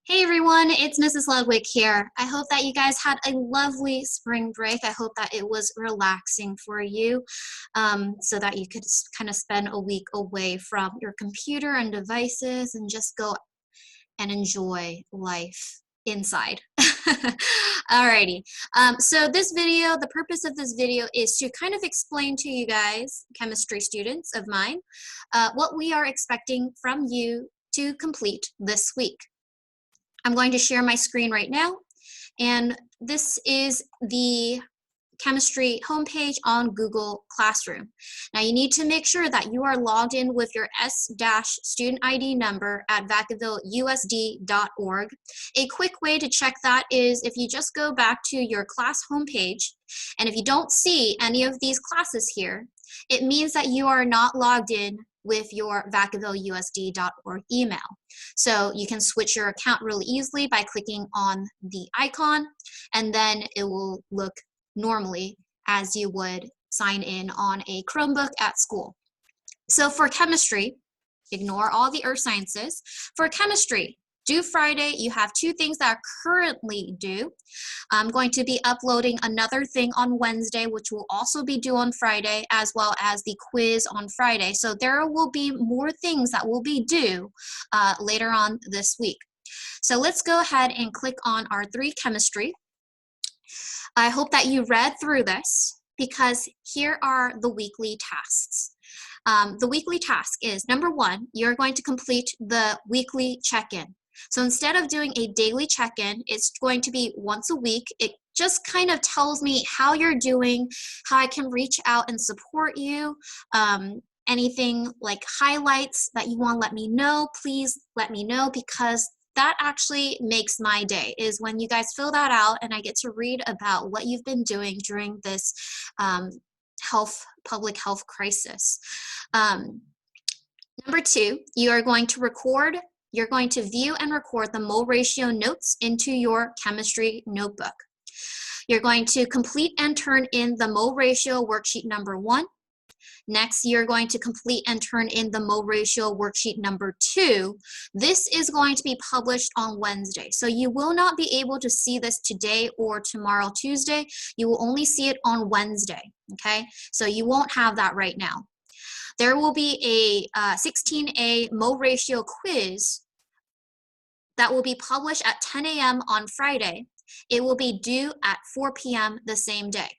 Hey everyone, it's Mrs. Ludwig here. I hope that you guys had a lovely spring break. I hope that it was relaxing for you so that you could kind of spend a week away from your computer and devices and just go and enjoy life inside. Alrighty, so this video, the purpose of this video is to kind of explain to you guys, chemistry students of mine, what we are expecting from you to complete this week. I'm going to share my screen right now, and this is the chemistry homepage on Google Classroom. Now you need to make sure that you are logged in with your S-student ID number at vacavilleusd.org. A quick way to check that is if you just go back to your class homepage, and if you don't see any of these classes here, it means that you are not logged in with your vacavilleusd.org email. So you can switch your account really easily by clicking on the icon, and then it will look normally as you would sign in on a Chromebook at school. So for chemistry, ignore all the earth sciences. For chemistry, due Friday, you have two things that are currently due. I'm going to be uploading another thing on Wednesday, which will also be due on Friday, as well as the quiz on Friday. So there will be more things that will be due later on this week. So let's go ahead and click on our 3 chemistry. I hope that you read through this because here are the weekly tasks. The weekly task is, number 1, you're going to complete the weekly check-in. So instead of doing a daily check-in, it's going to be once a week. It just kind of tells me how you're doing, how I can reach out and support you. Anything like highlights that you want to let me know, please let me know, because that actually makes my day, is when you guys fill that out and I get to read about what you've been doing during this public health crisis. Number 2, you are going to record. You're going to view and record the mole ratio notes into your chemistry notebook. You're going to complete and turn in the mole ratio worksheet number 1. Next, you're going to complete and turn in the mole ratio worksheet number 2. This is going to be published on Wednesday. So you will not be able to see this today or tomorrow, Tuesday. You will only see it on Wednesday, okay? So you won't have that right now. There will be a 16A mole ratio quiz that will be published at 10 a.m. on Friday. It will be due at 4 p.m. the same day.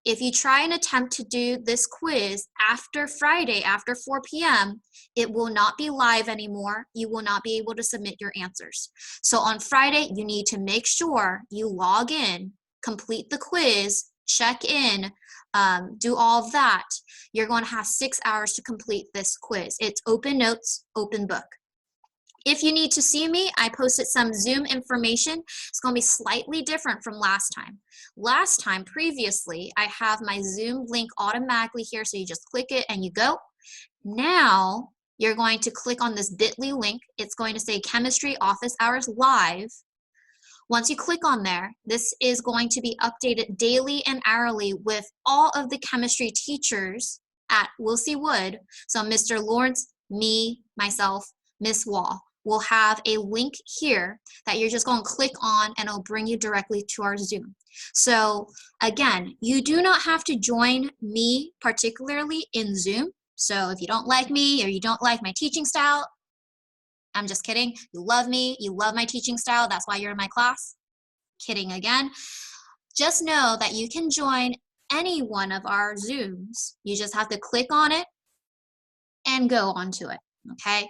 If you try and attempt to do this quiz after Friday, after 4 p.m., it will not be live anymore. You will not be able to submit your answers. So on Friday, you need to make sure you log in, complete the quiz, check in, do all of that. You're going to have 6 hours to complete this quiz. It's open notes, open book. If you need to see me, I posted some Zoom information. It's going to be slightly different from last time. Last time, previously, I have my Zoom link automatically here, so you just click it and you go. Now, you're going to click on this bit.ly link. It's going to say Chemistry Office Hours Live. Once you click on there, this is going to be updated daily and hourly with all of the chemistry teachers at Wilsey Wood. So Mr. Lawrence, me, myself, Miss Wall will have a link here that you're just going to click on, and it'll bring you directly to our Zoom. So again, you do not have to join me particularly in Zoom. So if you don't like me or you don't like my teaching style, I'm just kidding. You love me, you love my teaching style, that's why you're in my class. Kidding again. Just know that you can join any one of our Zooms. You just have to click on it and go onto it, okay?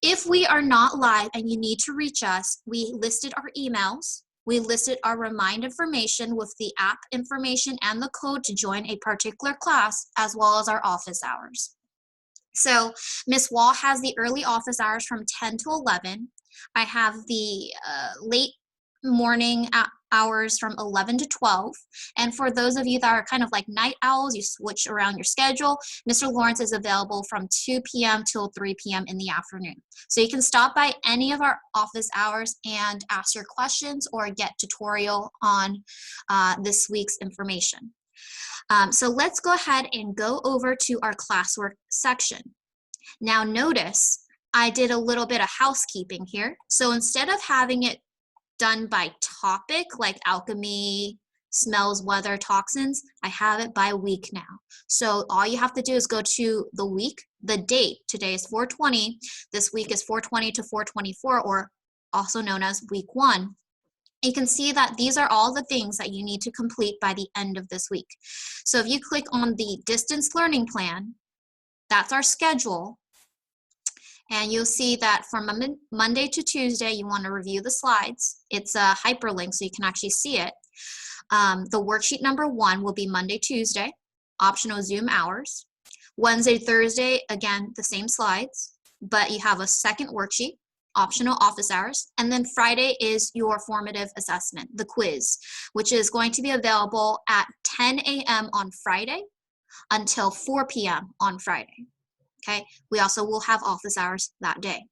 If we are not live and you need to reach us, we listed our emails. We listed our remind information with the app information and the code to join a particular class, as well as our office hours. So Miss Wall has the early office hours from 10 to 11. I have the late morning hours from 11 to 12. And for those of you that are kind of like night owls, you switch around your schedule. Mr. Lawrence is available from 2 p.m. till 3 p.m. in the afternoon. So you can stop by any of our office hours and ask your questions or get tutorial on this week's information. So let's go ahead and go over to our classwork section. Now notice I did a little bit of housekeeping here. So instead of having it done by topic like alchemy, smells, weather, toxins, I have it by week now. So all you have to do is go to the week, the date. Today is 4/20. This week is 4/20 to 4/24, or also known as week 1. You can see that these are all the things that you need to complete by the end of this week. So if you click on the distance learning plan, that's our schedule. And you'll see that from Monday to Tuesday, you want to review the slides. It's a hyperlink, so you can actually see it. The worksheet number 1 will be Monday, Tuesday, optional Zoom hours. Wednesday, Thursday, again, the same slides, but you have a second worksheet, optional office hours. And then Friday is your formative assessment, the quiz, which is going to be available at 10 a.m. on Friday until 4 p.m. on Friday. Okay, we also will have office hours that day.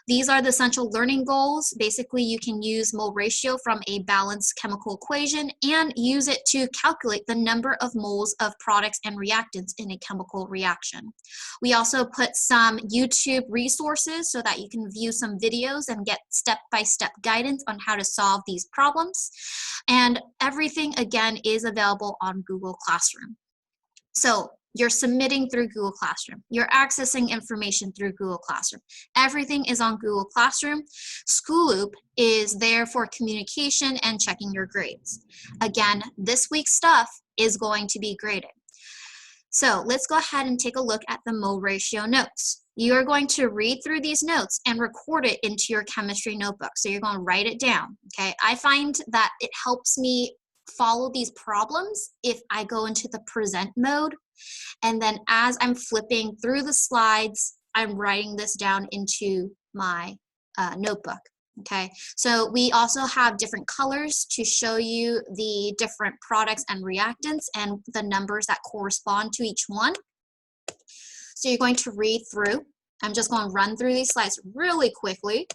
These are the essential learning goals. Basically, you can use mole ratio from a balanced chemical equation and use it to calculate the number of moles of products and reactants in a chemical reaction. We also put some YouTube resources so that you can view some videos and get step-by-step guidance on how to solve these problems. And everything, again, is available on Google Classroom. So you're submitting through Google Classroom. You're accessing information through Google Classroom. Everything is on Google Classroom. Schooloop is there for communication and checking your grades. Again, this week's stuff is going to be graded. So let's go ahead and take a look at the mole ratio notes. You are going to read through these notes and record it into your chemistry notebook. So you're going to write it down, okay? I find that it helps me follow these problems if I go into the present mode. And then as I'm flipping through the slides, I'm writing this down into my notebook, okay? So we also have different colors to show you the different products and reactants and the numbers that correspond to each one. So you're going to read through. I'm just going to run through these slides really quickly.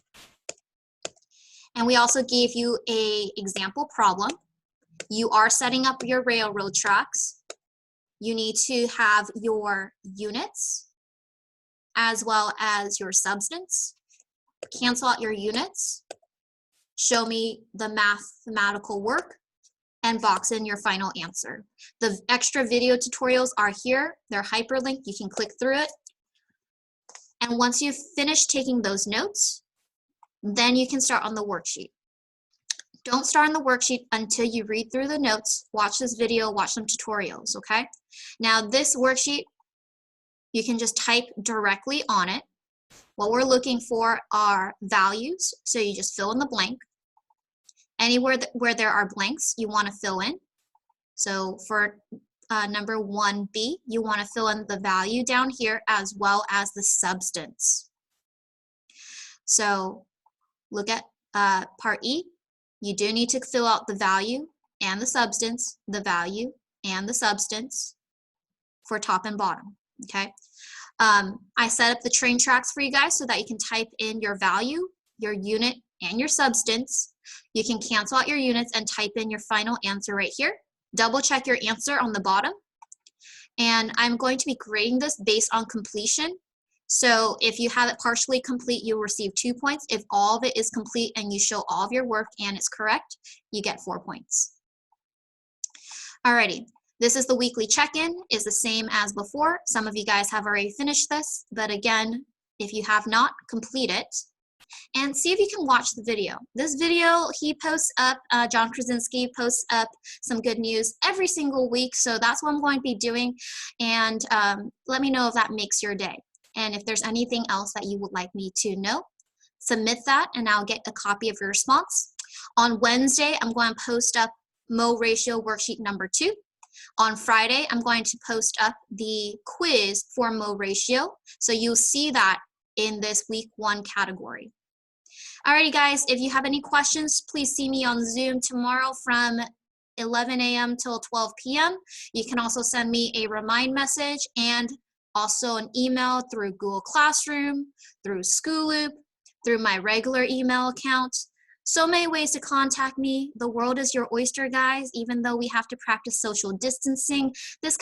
And we also gave you an example problem. You are setting up your railroad tracks. You need to have your units as well as your substance. Cancel out your units. Show me the mathematical work and box in your final answer. The extra video tutorials are here. They're hyperlinked. You can click through it. And once you've finished taking those notes, then you can start on the worksheet. Don't start on the worksheet until you read through the notes, watch this video, watch some tutorials, okay? Now this worksheet, you can just type directly on it. What we're looking for are values, so you just fill in the blank. Anywhere where there are blanks, you want to fill in. So for number 1B, you want to fill in the value down here as well as the substance. So look at part E. You do need to fill out the value and the substance, the value and the substance for top and bottom, okay? I set up the train tracks for you guys so that you can type in your value, your unit, and your substance. You can cancel out your units and type in your final answer right here. Double check your answer on the bottom. And I'm going to be grading this based on completion. So if you have it partially complete, you'll receive 2 points. If all of it is complete and you show all of your work and it's correct, you get 4 points. Alrighty, this is the weekly check-in. Is the same as before. Some of you guys have already finished this, but again, if you have not, complete it. And see if you can watch the video. This video, he posts up, John Krasinski posts up some good news every single week, so that's what I'm going to be doing. And let me know if that makes your day. And if there's anything else that you would like me to know, submit that and I'll get a copy of your response. On Wednesday, I'm going to post up mole ratio worksheet number 2. On Friday, I'm going to post up the quiz for mole ratio. So you'll see that in this week 1 category. Alrighty guys, if you have any questions, please see me on Zoom tomorrow from 11 a.m. till 12 p.m. You can also send me a remind message and also an email through Google Classroom, through Schooloop, through my regular email account. So many ways to contact me. The world is your oyster, guys. Even though we have to practice social distancing, this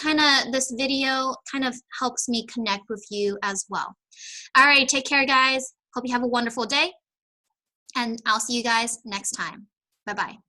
video kind of helps me connect with you as well. All right, take care, guys. Hope you have a wonderful day, and I'll see you guys next time. Bye-bye.